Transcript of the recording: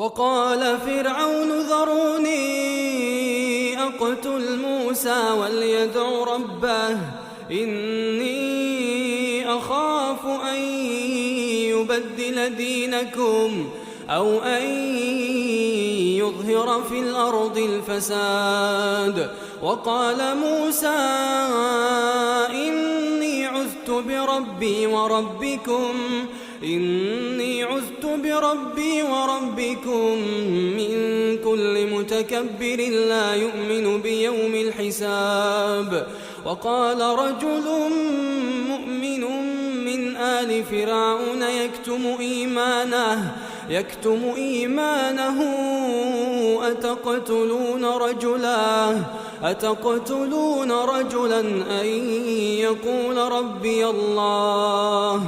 وقال فرعون ذروني أقتل موسى وليدع ربه إني أخاف أن يبدل دينكم أو أن يظهر في الأرض الفساد. وقال موسى إني عذت بربي وربكم من كل متكبر لا يؤمن بيوم الحساب. وقال رجل مؤمن من آل فرعون يكتم إيمانه أتقتلون رجلا أن يقول ربي الله